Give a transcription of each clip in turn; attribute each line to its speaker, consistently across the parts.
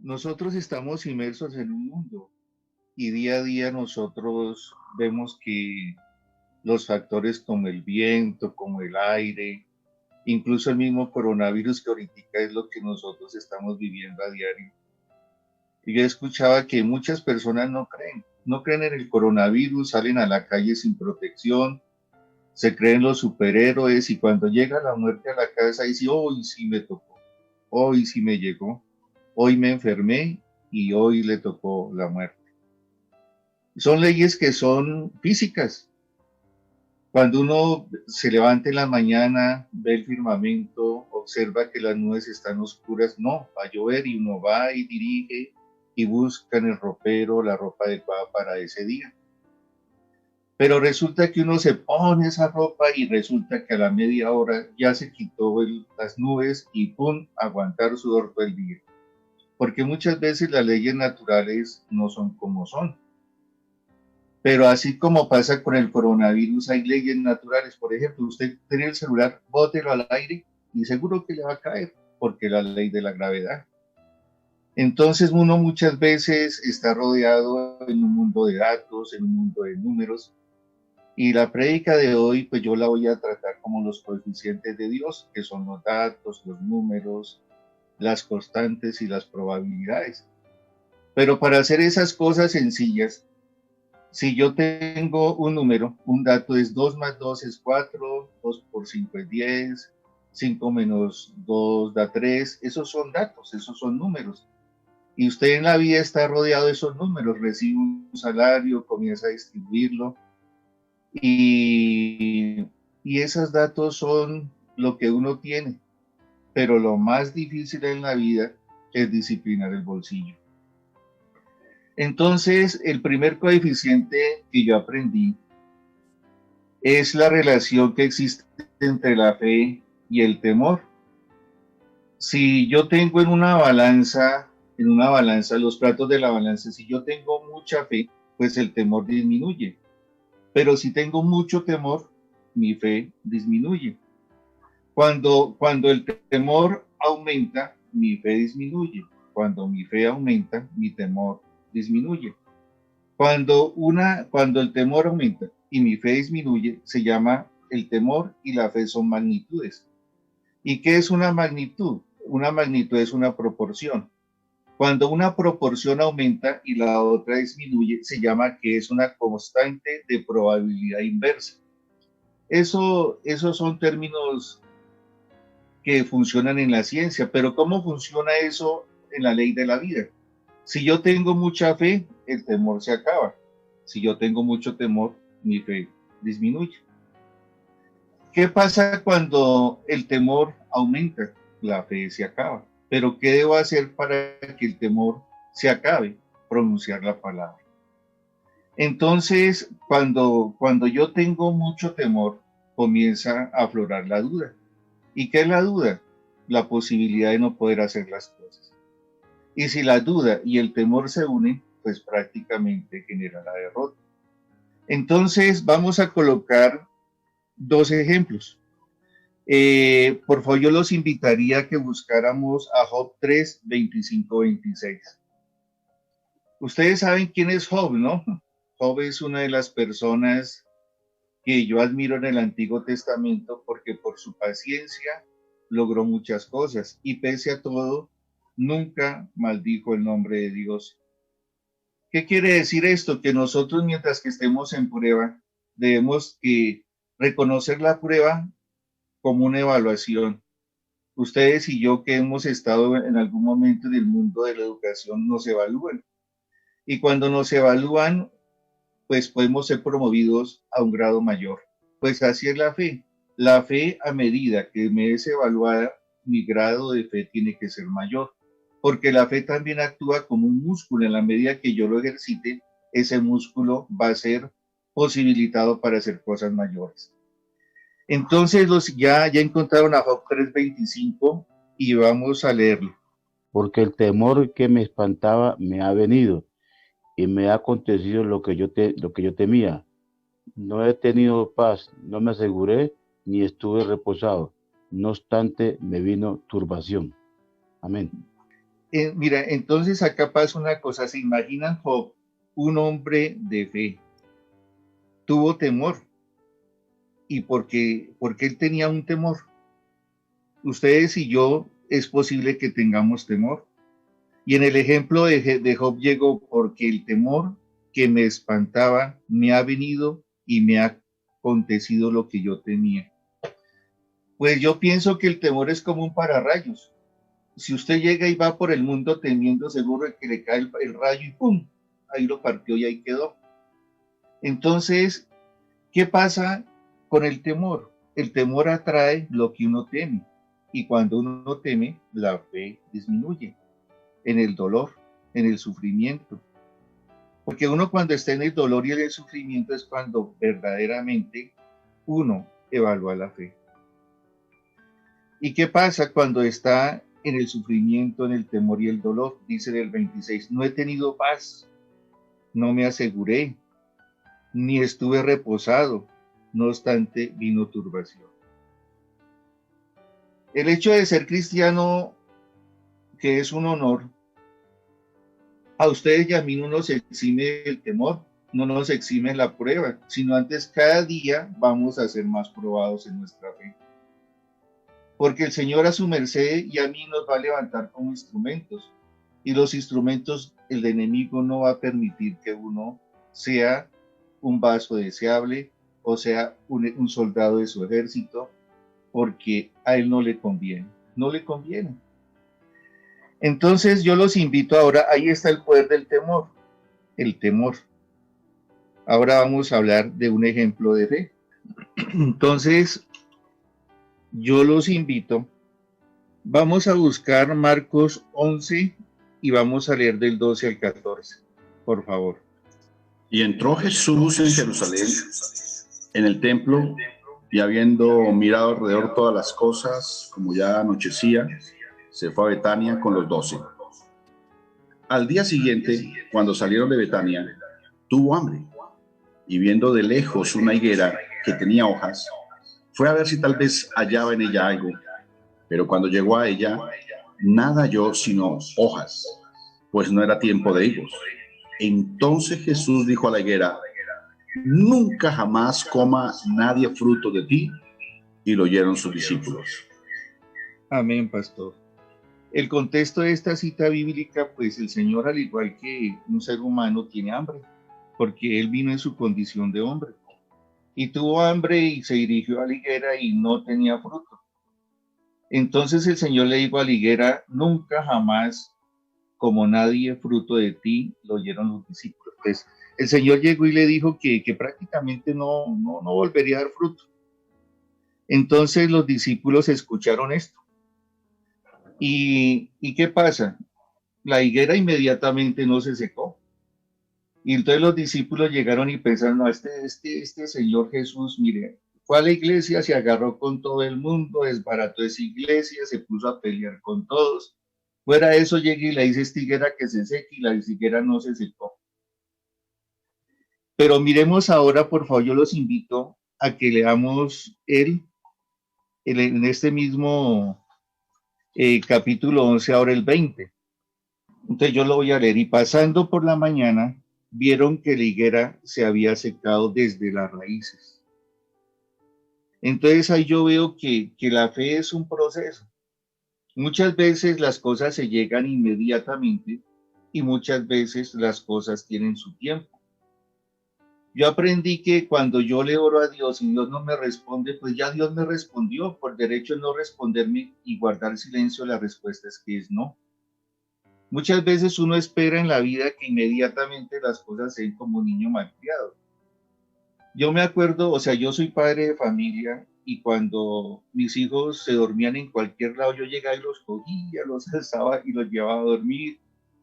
Speaker 1: Nosotros estamos inmersos en un mundo y día a día nosotros vemos que los factores como el viento, como el aire, incluso el mismo coronavirus que ahorita es lo que nosotros estamos viviendo a diario. Y yo escuchaba que muchas personas no creen en el coronavirus, salen a la calle sin protección, se creen los superhéroes y cuando llega la muerte a la casa dicen, hoy sí me tocó, hoy sí me llegó, hoy me enfermé y hoy le tocó la muerte. Son leyes que son físicas. Cuando uno se levanta en la mañana, ve el firmamento, observa que las nubes están oscuras, no, va a llover y uno va y dirige y busca en el ropero la ropa adecuada para ese día. Pero resulta que uno se pone esa ropa y resulta que a la media hora ya se quitó las nubes y ¡pum! Aguantar sudor todo el día. Porque muchas veces las leyes naturales no son como son. Pero así como pasa con el coronavirus, hay leyes naturales. Por ejemplo, usted tiene el celular, bótelo al aire y seguro que le va a caer, porque la ley de la gravedad. Entonces uno muchas veces está rodeado en un mundo de datos, en un mundo de números, y la prédica de hoy, pues yo la voy a tratar como los coeficientes de Dios, que son los datos, los números, las constantes y las probabilidades. Pero para hacer esas cosas sencillas, si yo tengo un número, un dato es 2 más 2 es 4, 2 por 5 es 10, 5 menos 2 da 3, esos son datos, esos son números. Y usted en la vida está rodeado de esos números, recibe un salario, comienza a distribuirlo y, y esos datos son lo que uno tiene. Pero lo más difícil en la vida es disciplinar el bolsillo. Entonces, el primer coeficiente que yo aprendí es la relación que existe entre la fe y el temor. Si yo tengo en una balanza, los platos de la balanza, si yo tengo mucha fe, pues el temor disminuye. Pero si tengo mucho temor, mi fe disminuye. Cuando el temor aumenta, mi fe disminuye. Cuando mi fe aumenta, mi temor disminuye. Cuando el temor aumenta y mi fe disminuye, se llama el temor y la fe son magnitudes. ¿Y qué es una magnitud? Una magnitud es una proporción. Cuando una proporción aumenta y la otra disminuye, se llama que es una constante de probabilidad inversa. Esos son términos que funcionan en la ciencia, pero ¿cómo funciona eso en la ley de la vida? Si yo tengo mucha fe, el temor se acaba. Si yo tengo mucho temor, mi fe disminuye. ¿Qué pasa cuando el temor aumenta? La fe se acaba. Pero ¿qué debo hacer para que el temor se acabe? Pronunciar la palabra. Entonces, cuando yo tengo mucho temor, comienza a aflorar la duda. ¿Y qué es la duda? La posibilidad de no poder hacer las cosas. Y si la duda y el temor se unen, pues prácticamente genera la derrota. Entonces vamos a colocar dos ejemplos. Por favor, yo los invitaría a que buscáramos a Job 3, 25, 26. Ustedes saben quién es Job, ¿no? Job es una de las personas que yo admiro en el Antiguo Testamento porque por su paciencia logró muchas cosas y pese a todo, nunca maldijo el nombre de Dios. ¿Qué quiere decir esto? Que nosotros mientras que estemos en prueba, debemos que reconocer la prueba como una evaluación. Ustedes y yo que hemos estado en algún momento del mundo de la educación nos evalúan. Y cuando nos evalúan, pues podemos ser promovidos a un grado mayor. Pues así es la fe. La fe, a medida que me es evaluada, mi grado de fe tiene que ser mayor, porque la fe también actúa como un músculo. En la medida que yo lo ejercite, ese músculo va a ser posibilitado para hacer cosas mayores. Entonces ya encontraron a Job 3:25 y vamos a leerlo.
Speaker 2: Porque el temor que me espantaba me ha venido y me ha acontecido lo que yo temía. No he tenido paz, no me aseguré ni estuve reposado. No obstante, me vino turbación. Amén.
Speaker 1: Mira, entonces acá pasa una cosa, se imaginan Job, un hombre de fe, tuvo temor. ¿Y porque él tenía un temor? Ustedes y yo es posible que tengamos temor. Y en el ejemplo de Job llegó porque el temor que me espantaba me ha venido y me ha acontecido lo que yo temía. Pues yo pienso que el temor es como un pararrayos. Si usted llega y va por el mundo temiendo, seguro que le cae el rayo y ¡pum! Ahí lo partió y ahí quedó. Entonces, ¿qué pasa con el temor? El temor atrae lo que uno teme. Y cuando uno teme, la fe disminuye en el dolor, en el sufrimiento. Porque uno cuando está en el dolor y en el sufrimiento es cuando verdaderamente uno evalúa la fe. ¿Y qué pasa cuando está en el sufrimiento, en el temor y el dolor? Dice en el 26, no he tenido paz, no me aseguré, ni estuve reposado, no obstante vino turbación. El hecho de ser cristiano, que es un honor, a ustedes y a mí no nos exime el temor, no nos exime la prueba, sino antes cada día vamos a ser más probados en nuestra fe. Porque el Señor a su merced y a mí nos va a levantar como instrumentos. Y los instrumentos, el enemigo no va a permitir que uno sea un vaso deseable o sea un soldado de su ejército, porque a él no le conviene, no le conviene. Entonces yo los invito ahora, ahí está el poder del temor, el temor. Ahora vamos a hablar de un ejemplo de fe. Entonces yo los invito, vamos a buscar Marcos 11 y vamos a leer del 12 al 14, por favor.
Speaker 3: Y entró Jesús en Jerusalén, en el templo, y habiendo mirado alrededor todas las cosas, como ya anochecía, se fue a Betania con los 12. Al día siguiente, cuando salieron de Betania, tuvo hambre, y viendo de lejos una higuera que tenía hojas, fue a ver si tal vez hallaba en ella algo. Pero cuando llegó a ella, nada halló sino hojas, pues no era tiempo de higos. Entonces Jesús dijo a la higuera, nunca jamás coma nadie fruto de ti. Y lo oyeron sus discípulos.
Speaker 1: Amén, pastor. El contexto de esta cita bíblica, pues el Señor, al igual que un ser humano, tiene hambre, porque Él vino en su condición de hombre. Y tuvo hambre y se dirigió a la higuera y no tenía fruto. Entonces el Señor le dijo a la higuera, nunca jamás como nadie fruto de ti, lo oyeron los discípulos. Pues el Señor llegó y le dijo que prácticamente no volvería a dar fruto. Entonces los discípulos escucharon esto. ¿Y qué pasa? La higuera inmediatamente no se secó. Y entonces los discípulos llegaron y pensaron, no, este Señor Jesús, mire, fue a la iglesia, se agarró con todo el mundo, desbarató esa iglesia, se puso a pelear con todos. Fuera de eso llega y le dice esta higuera que se seque y la higuera no se secó. Pero miremos ahora, por favor, yo los invito a que leamos en este mismo capítulo 11, ahora el 20. Entonces yo lo voy a leer. Y pasando por la mañana, vieron que la higuera se había secado desde las raíces. Entonces ahí yo veo que la fe es un proceso. Muchas veces las cosas se llegan inmediatamente y muchas veces las cosas tienen su tiempo. Yo aprendí que cuando yo le oro a Dios y Dios no me responde, pues ya Dios me respondió. Por derecho de no responderme y guardar silencio, la respuesta es que es no. Muchas veces uno espera en la vida que inmediatamente las cosas sean como un niño malcriado. Yo me acuerdo, o sea, yo soy padre de familia y cuando mis hijos se dormían en cualquier lado, yo llegaba y los cogía, los alzaba y los llevaba a dormir.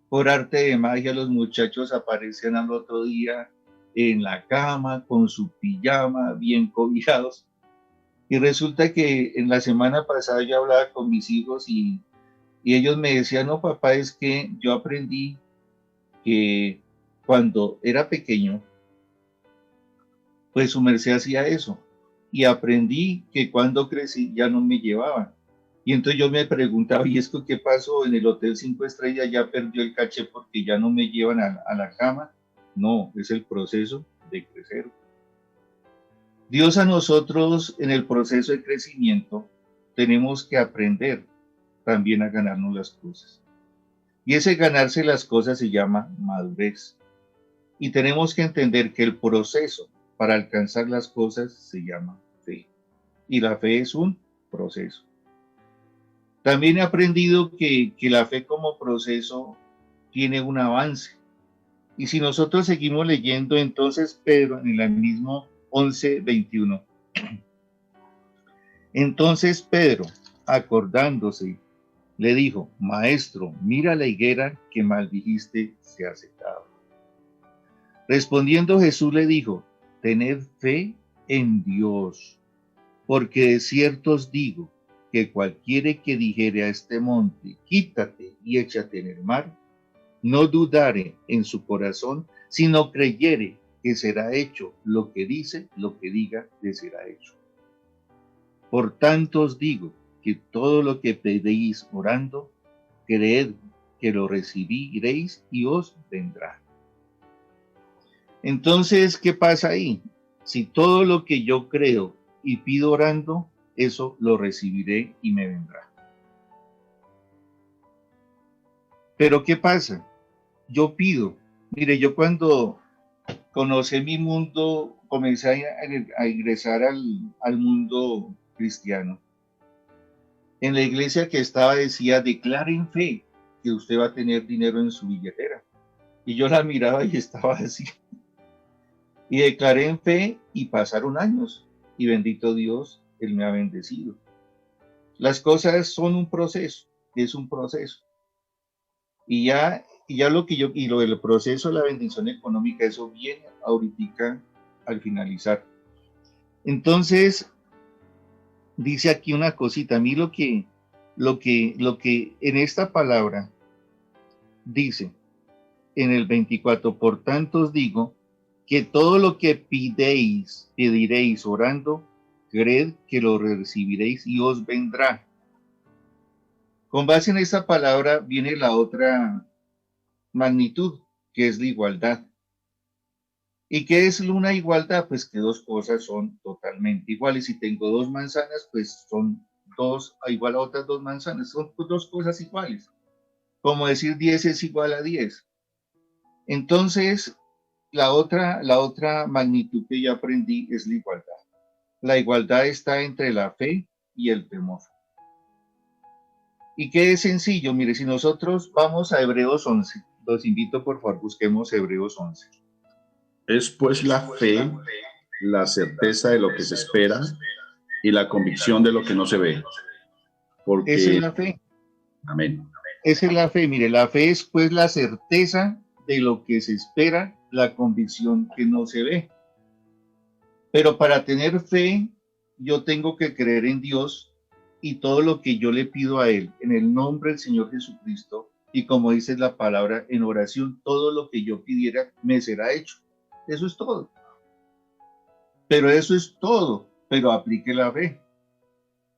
Speaker 1: Por arte de magia, los muchachos aparecían al otro día en la cama, con su pijama, bien cobijados. Y resulta que en la semana pasada yo hablaba con mis hijos y ellos me decían, no, papá, es que yo aprendí que cuando era pequeño, pues su merced hacía eso. Y aprendí que cuando crecí ya no me llevaban. Y entonces yo me preguntaba, ¿y esto qué pasó? En el Hotel 5 Estrellas ya perdió el caché porque ya no me llevan a la cama. No, es el proceso de crecer. Dios a nosotros en el proceso de crecimiento tenemos que aprender también a ganarnos las cosas. Y ese ganarse las cosas se llama madurez. Y tenemos que entender que el proceso para alcanzar las cosas se llama fe. Y la fe es un proceso. También he aprendido que la fe como proceso tiene un avance. Y si nosotros seguimos leyendo, entonces Pedro, en el mismo 11:21. Entonces Pedro, acordándose, le dijo, Maestro, mira la higuera que maldijiste se ha secado. Respondiendo Jesús le dijo, tened fe en Dios, porque de cierto os digo que cualquiera que dijere a este monte, quítate y échate en el mar, no dudare en su corazón, sino creyere que será hecho lo que dice, lo que diga, le será hecho. Por tanto os digo que todo lo que pedéis orando, creed que lo recibiréis y os vendrá. Entonces, ¿qué pasa ahí? Si todo lo que yo creo y pido orando, eso lo recibiré y me vendrá. Pero ¿qué pasa? Yo pido. Mire, yo cuando conocí mi mundo, comencé a ingresar al mundo cristiano. En la iglesia que estaba decía, declare en fe que usted va a tener dinero en su billetera. Y yo la miraba y estaba así. Y declaré en fe y pasaron años. Y bendito Dios, Él me ha bendecido. Las cosas son un proceso, es un proceso. Y ya lo del proceso de la bendición económica, eso viene ahorita al finalizar. Entonces, dice aquí una cosita, a mí lo que en esta palabra dice en el 24, por tanto os digo que todo lo que pediréis orando, creed que lo recibiréis y os vendrá. Con base en esta palabra viene la otra magnitud, que es la igualdad. ¿Y qué es una igualdad? Pues que dos cosas son totalmente iguales. Si tengo dos manzanas, pues son dos igual a otras dos manzanas. Son dos cosas iguales. Como decir 10 es igual a 10. Entonces, la otra magnitud que yo aprendí es la igualdad. La igualdad está entre la fe y el temor. Y qué es sencillo, mire, si nosotros vamos a Hebreos 11, los invito por favor, busquemos Hebreos 11.
Speaker 3: Es pues la fe, la certeza de lo que se espera y la convicción de lo que no se ve. Porque...
Speaker 1: Esa es la fe.
Speaker 3: Amén.
Speaker 1: Esa es la fe, mire, la fe es pues la certeza de lo que se espera, la convicción que no se ve. Pero para tener fe, yo tengo que creer en Dios y todo lo que yo le pido a Él, en el nombre del Señor Jesucristo, y como dice la palabra en oración, todo lo que yo pidiera me será hecho. Eso es todo. Pero eso es todo, pero aplique la fe.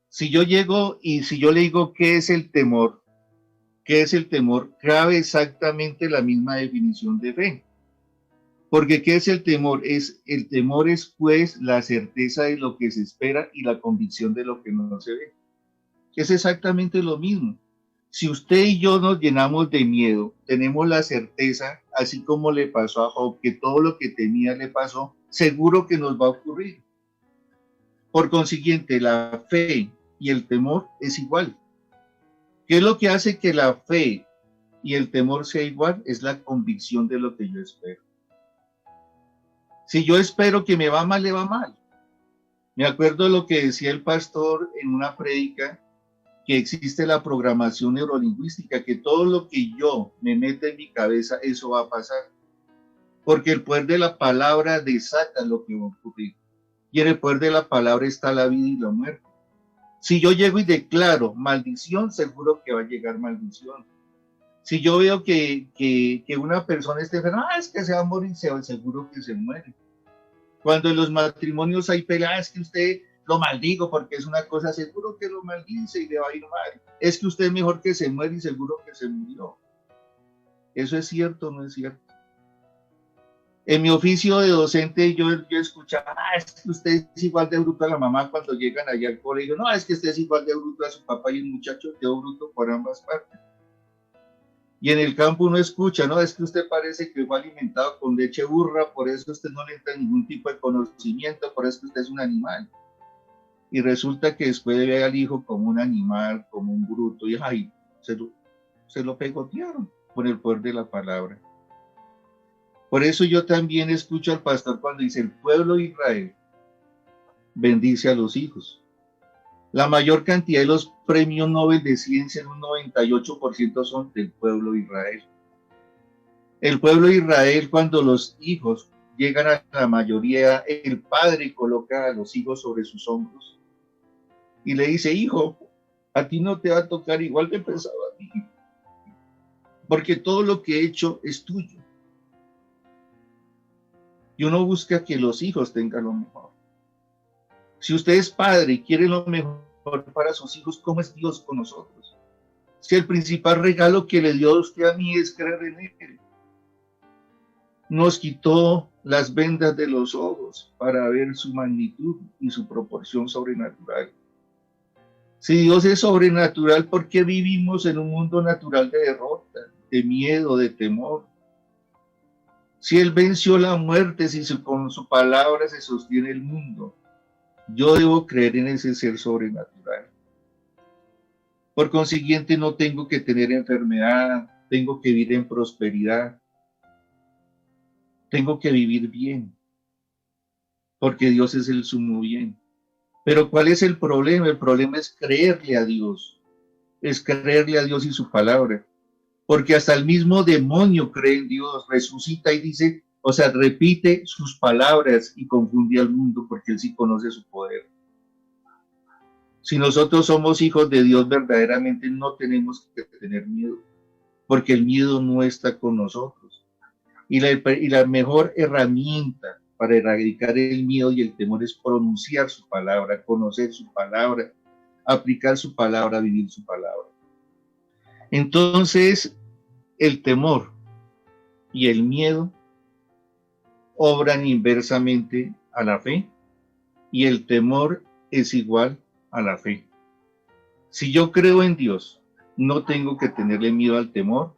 Speaker 1: Si yo llego y si yo le digo ¿qué es el temor? ¿Qué es el temor? Cabe exactamente la misma definición de fe. Porque ¿qué es el temor? El temor es pues la certeza de lo que se espera y la convicción de lo que no se ve. Es exactamente lo mismo. Si usted y yo nos llenamos de miedo, tenemos la certeza, así como le pasó a Job, que todo lo que temía le pasó, seguro que nos va a ocurrir. Por consiguiente, la fe y el temor es igual. ¿Qué es lo que hace que la fe y el temor sea igual? Es la convicción de lo que yo espero. Si yo espero que me va mal, le va mal. Me acuerdo de lo que decía el pastor en una prédica, que existe la programación neurolingüística, que todo lo que yo me meta en mi cabeza, eso va a pasar. Porque el poder de la palabra desata lo que va a ocurrir. Y en el poder de la palabra está la vida y la muerte. Si yo llego y declaro maldición, seguro que va a llegar maldición. Si yo veo que una persona esté enferma, es que se va a morir, seguro que se muere. Cuando en los matrimonios hay peleas, es que usted lo maldigo porque es una cosa, seguro que lo maldice y le va a ir mal. Es que usted es mejor que se muere y seguro que se murió. ¿Eso es cierto o no es cierto? En mi oficio de docente yo escuchaba, es que usted es igual de bruto a la mamá cuando llegan allá al colegio. No, es que usted es igual de bruto a su papá y el muchacho quedó bruto por ambas partes. Y en el campo uno escucha, no, es que usted parece que fue alimentado con leche burra, por eso usted no le entra ningún tipo de conocimiento, por eso usted es un animal. Y resulta que después ve al hijo como un animal, como un bruto, y ay, se lo pegotearon con el poder de la palabra. Por eso yo también escucho al pastor cuando dice, el pueblo de Israel bendice a los hijos. La mayor cantidad de los premios Nobel de ciencia, en un 98% son del pueblo de Israel. El pueblo de Israel, cuando los hijos llegan a la mayoría, el padre coloca a los hijos sobre sus hombros y le dice, hijo, a ti no te va a tocar igual de pesado a mí, porque todo lo que he hecho es tuyo. Y uno busca que los hijos tengan lo mejor. Si usted es padre y quiere lo mejor para sus hijos, ¿cómo es Dios con nosotros? Si el principal regalo que le dio a usted a mí es creer en Él. Nos quitó las vendas de los ojos para ver su magnitud y su proporción sobrenatural. Si Dios es sobrenatural, ¿por qué vivimos en un mundo natural de derrota, de miedo, de temor? Si Él venció la muerte, si con su palabra se sostiene el mundo, yo debo creer en ese ser sobrenatural. Por consiguiente, no tengo que tener enfermedad, tengo que vivir en prosperidad, tengo que vivir bien, porque Dios es el sumo bien. Pero ¿cuál es el problema? El problema es creerle a Dios, es creerle a Dios y su palabra. Porque hasta el mismo demonio cree en Dios, resucita y dice, o sea, repite sus palabras y confunde al mundo porque él sí conoce su poder. Si nosotros somos hijos de Dios verdaderamente, no tenemos que tener miedo, porque el miedo no está con nosotros. Y la mejor herramienta para erradicar el miedo y el temor es pronunciar su palabra, conocer su palabra, aplicar su palabra, vivir su palabra. Entonces, el temor y el miedo obran inversamente a la fe y el temor es igual a la fe. Si yo creo en Dios, no tengo que tenerle miedo al temor,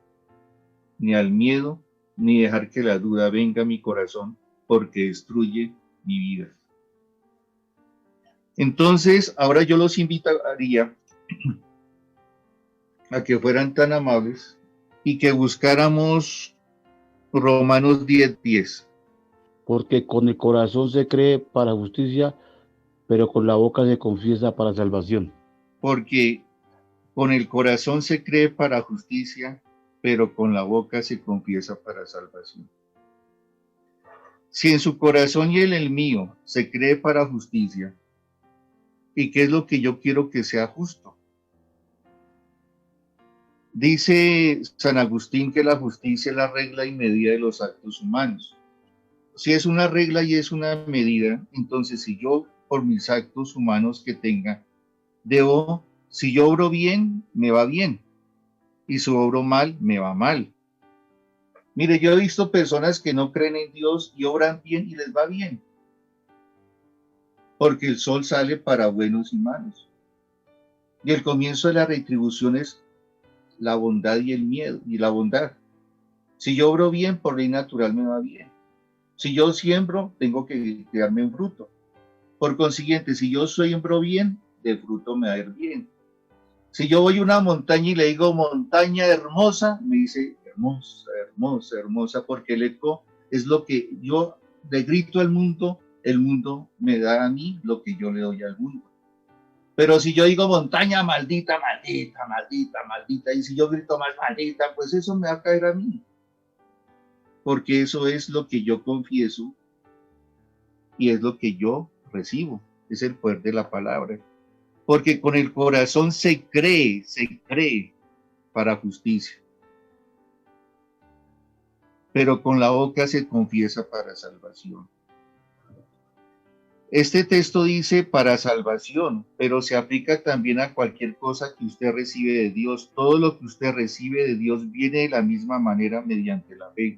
Speaker 1: ni al miedo, ni dejar que la duda venga a mi corazón porque destruye mi vida. Entonces, ahora yo los invitaría a que fueran tan amables y que buscáramos Romanos 10:10.
Speaker 2: Porque con el corazón se cree para justicia, pero con la boca se confiesa para salvación.
Speaker 1: Porque con el corazón se cree para justicia, pero con la boca se confiesa para salvación. Si en su corazón y en el mío se cree para justicia, ¿y qué es lo que yo quiero que sea justo? Dice San Agustín que la justicia es la regla y medida de los actos humanos. Si es una regla y es una medida, entonces si yo por mis actos humanos que tenga, si yo obro bien, me va bien, y si obro mal, me va mal. Mire, yo he visto personas que no creen en Dios y obran bien y les va bien, porque el sol sale para buenos y malos. Y el comienzo de la retribución es la bondad y el miedo y la bondad. Si yo obro bien, por ley natural me va bien. Si yo siembro, tengo que darme un fruto. Por consiguiente, si yo siembro bien, de fruto me va a ir bien. Si yo voy a una montaña y le digo montaña hermosa, me dice hermosa, hermosa, hermosa, porque el eco es lo que yo le grito al mundo, el mundo me da a mí lo que yo le doy al mundo. Pero si yo digo montaña maldita, maldita, maldita, maldita, y si yo grito más maldita, pues eso me va a caer a mí. Porque eso es lo que yo confieso y es lo que yo recibo. Es el poder de la palabra. Porque con el corazón se cree para justicia. Pero con la boca se confiesa para salvación. Este texto dice para salvación, pero se aplica también a cualquier cosa que usted recibe de Dios. Todo lo que usted recibe de Dios viene de la misma manera mediante la fe.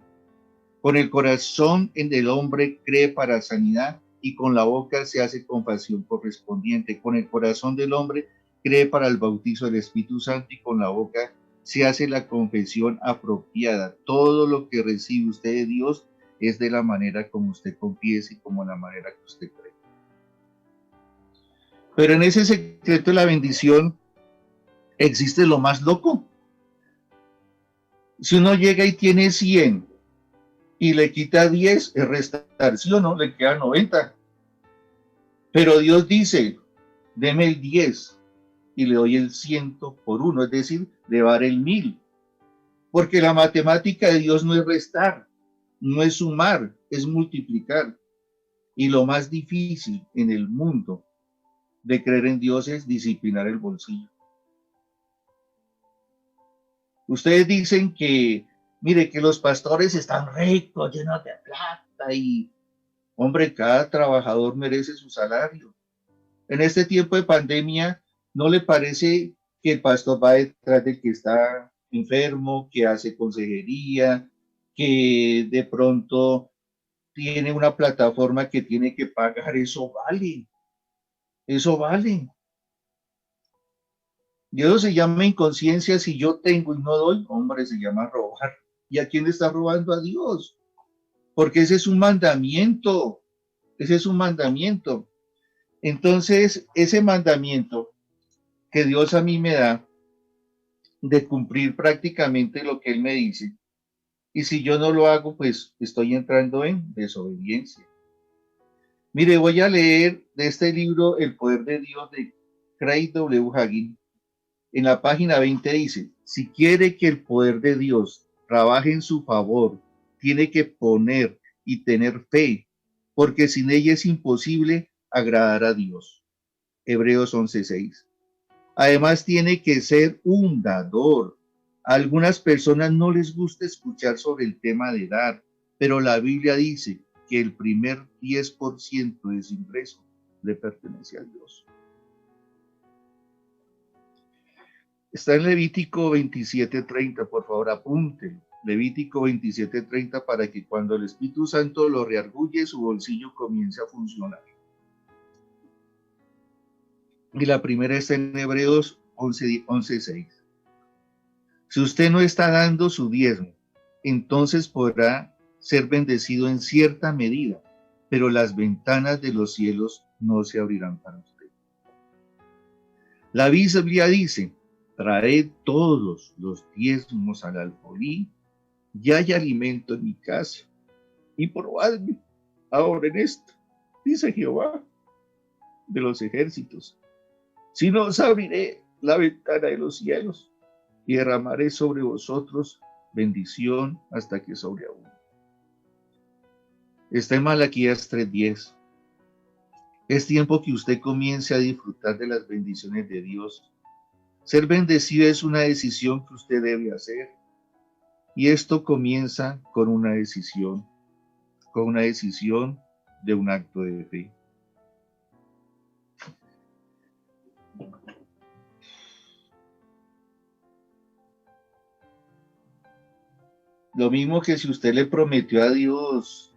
Speaker 1: Con el corazón en el hombre cree para sanidad y con la boca se hace confesión correspondiente. Con el corazón del hombre cree para el bautizo del Espíritu Santo y con la boca se hace la confesión apropiada. Todo lo que recibe usted de Dios es de la manera como usted confiesa y como la manera que usted cree. Pero en ese secreto de la bendición existe lo más loco. Si uno llega y tiene 100 y le quita 10, es restar, ¿sí o no? Le queda 90. Pero Dios dice, deme el 10 y le doy el 100 por 1, es decir, le va a dar el 1000. Porque la matemática de Dios no es restar, no es sumar, es multiplicar. Y lo más difícil en el mundo de creer en Dios es disciplinar el bolsillo. Ustedes dicen que, mire, que los pastores están ricos, llenos de plata y, hombre, cada trabajador merece su salario. En este tiempo de pandemia, ¿no le parece que el pastor va detrás del que está enfermo, que hace consejería, que de pronto tiene una plataforma que tiene que pagar? Eso vale, eso vale. Y eso se llama inconsciencia. Si yo tengo y no doy, hombre, se llama robar. ¿Y a quién le está robando? A Dios. Porque ese es un mandamiento. Ese es un mandamiento. Entonces, ese mandamiento que Dios a mí me da de cumplir prácticamente lo que Él me dice, y si yo no lo hago, pues estoy entrando en desobediencia. Mire, voy a leer de este libro El poder de Dios de Craig W. Hagin. En la página 20 dice, si quiere que el poder de Dios trabaje en su favor, tiene que poner y tener fe, porque sin ella es imposible agradar a Dios. Hebreos 11:6. Además tiene que ser un dador. A algunas personas no les gusta escuchar sobre el tema de dar, pero la Biblia dice que el primer 10% de su ingreso le pertenece a Dios. Está en Levítico 27:30, por favor apúntelo. Levítico 27:30 para que cuando el Espíritu Santo lo reargulle, su bolsillo comience a funcionar. Y la primera está en Hebreos 11:6. Si usted no está dando su diezmo, entonces podrá ser bendecido en cierta medida, pero las ventanas de los cielos no se abrirán para usted. La Biblia dice, traed todos los diezmos al alfolí, y hay alimento en mi casa, y probadme ahora en esto, dice Jehová de los ejércitos, si no os abriré la ventana de los cielos, y derramaré sobre vosotros bendición hasta que sobreabunde. Está en Malaquías 3:10. Es tiempo que usted comience a disfrutar de las bendiciones de Dios. Ser bendecido es una decisión que usted debe hacer. Y esto comienza con una decisión de un acto de fe. Lo mismo que si usted le prometió a Dios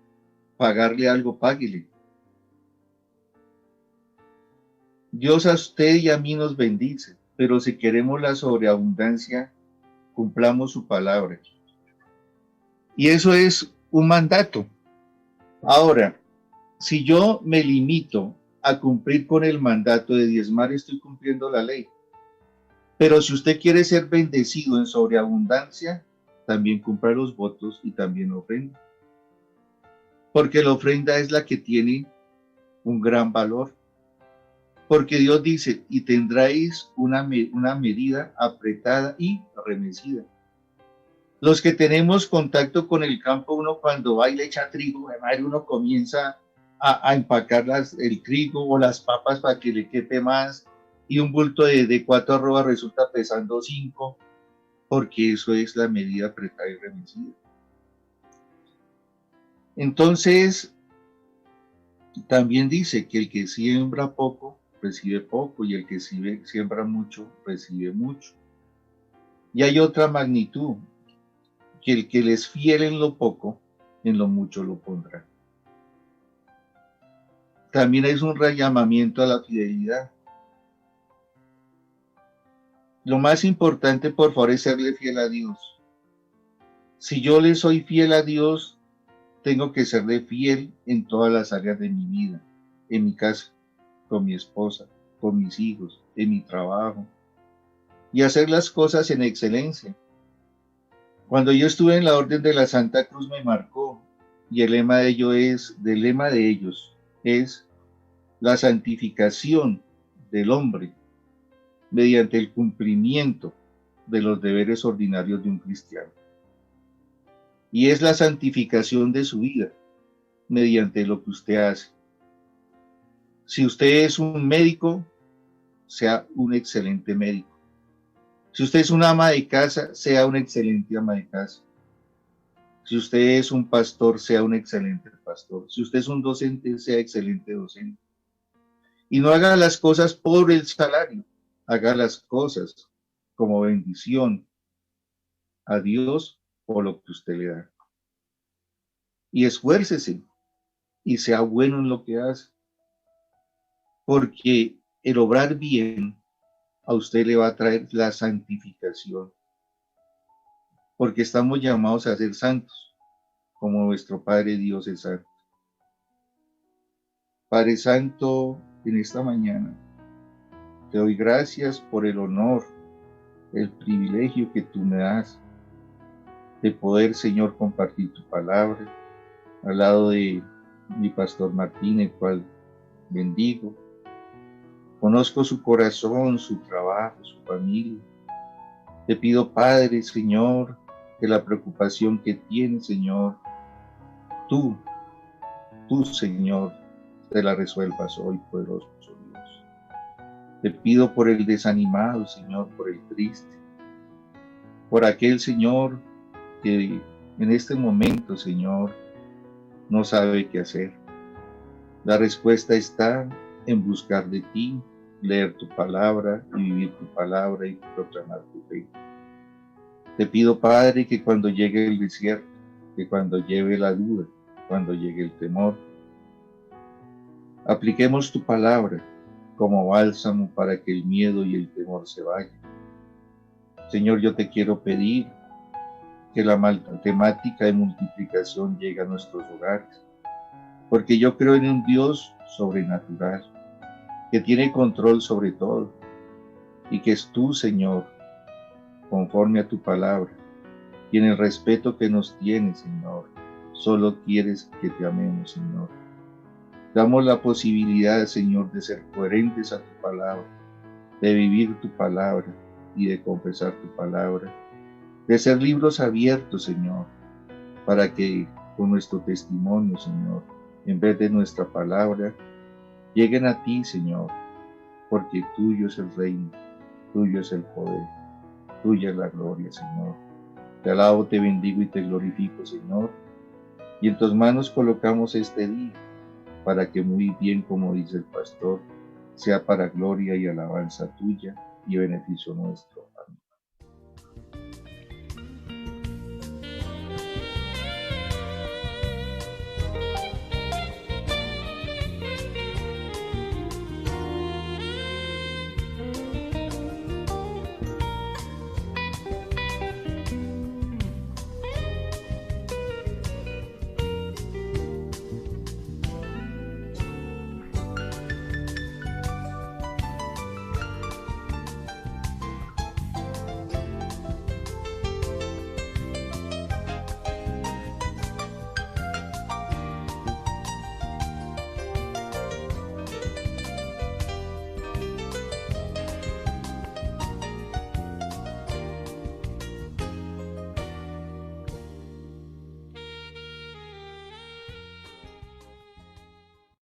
Speaker 1: pagarle algo, páguele. Dios a usted y a mí nos bendice, pero si queremos la sobreabundancia, cumplamos su palabra. Y eso es un mandato. Ahora, si yo me limito a cumplir con el mandato de diezmar, estoy cumpliendo la ley. Pero si usted quiere ser bendecido en sobreabundancia, también cumpla los votos y también ofrenda. Porque la ofrenda es la que tiene un gran valor. Porque Dios dice, y tendréis una medida apretada y remecida. Los que tenemos contacto con el campo, uno cuando va y le echa trigo, uno comienza a empacar el trigo o las papas para que le quepe más, y un bulto de 4 arrobas resulta pesando 5, porque eso es la medida apretada y remecida. Entonces, También dice que el que siembra poco, recibe poco, y el que siembra mucho, recibe mucho. Y hay otra magnitud, que el que les fiel en lo poco, en lo mucho lo pondrá. También es un llamamiento a la fidelidad. Lo más importante, por favor, es serle fiel a Dios. Si yo le soy fiel a Dios, tengo que serle fiel en todas las áreas de mi vida, en mi casa, con mi esposa, con mis hijos, en mi trabajo, y hacer las cosas en excelencia. Cuando yo estuve en la Orden de la Santa Cruz me marcó, y el lema de ellos es la santificación del hombre mediante el cumplimiento de los deberes ordinarios de un cristiano. Y es la santificación de su vida mediante lo que usted hace. Si usted es un médico, sea un excelente médico. Si usted es una ama de casa, sea una excelente ama de casa. Si usted es un pastor, sea un excelente pastor. Si usted es un docente, sea excelente docente. Y no haga las cosas por el salario, haga las cosas como bendición a Dios por lo que usted le da. Y esfuércese y sea bueno en lo que hace. Porque el obrar bien a usted le va a traer la santificación. Porque estamos llamados a ser santos, como nuestro Padre Dios es santo. Padre Santo, en esta mañana te doy gracias por el honor, el privilegio que tú me das de poder, Señor, compartir tu palabra al lado de mi pastor Martín, el cual bendigo. Conozco su corazón, su trabajo, su familia. Te pido, Padre, Señor, que la preocupación que tiene, Señor, tú, Señor, te la resuelvas hoy, poderoso Dios. Te pido por el desanimado, Señor, por el triste, por aquel, Señor, que en este momento, Señor, no sabe qué hacer. La respuesta está en buscar de ti, leer tu palabra y vivir tu palabra y proclamar tu fe. Te pido, Padre, que cuando llegue el desierto, que cuando llegue la duda, cuando llegue el temor, apliquemos tu palabra como bálsamo para que el miedo y el temor se vayan. Señor, yo te quiero pedir que la matemática de multiplicación llegue a nuestros hogares, porque yo creo en un Dios sobrenatural, que tiene control sobre todo, y que es tú, Señor, conforme a tu palabra, y en el respeto que nos tienes, Señor, solo quieres que te amemos, Señor. Damos la posibilidad, Señor, de ser coherentes a tu palabra, de vivir tu palabra y de confesar tu palabra, de ser libros abiertos, Señor, para que con nuestro testimonio, Señor, en vez de nuestra palabra, lleguen a ti, Señor, porque tuyo es el reino, tuyo es el poder, tuya es la gloria, Señor. Te alabo, te bendigo y te glorifico, Señor, y en tus manos colocamos este día, para que muy bien, como dice el pastor, sea para gloria y alabanza tuya y beneficio nuestro. Amén.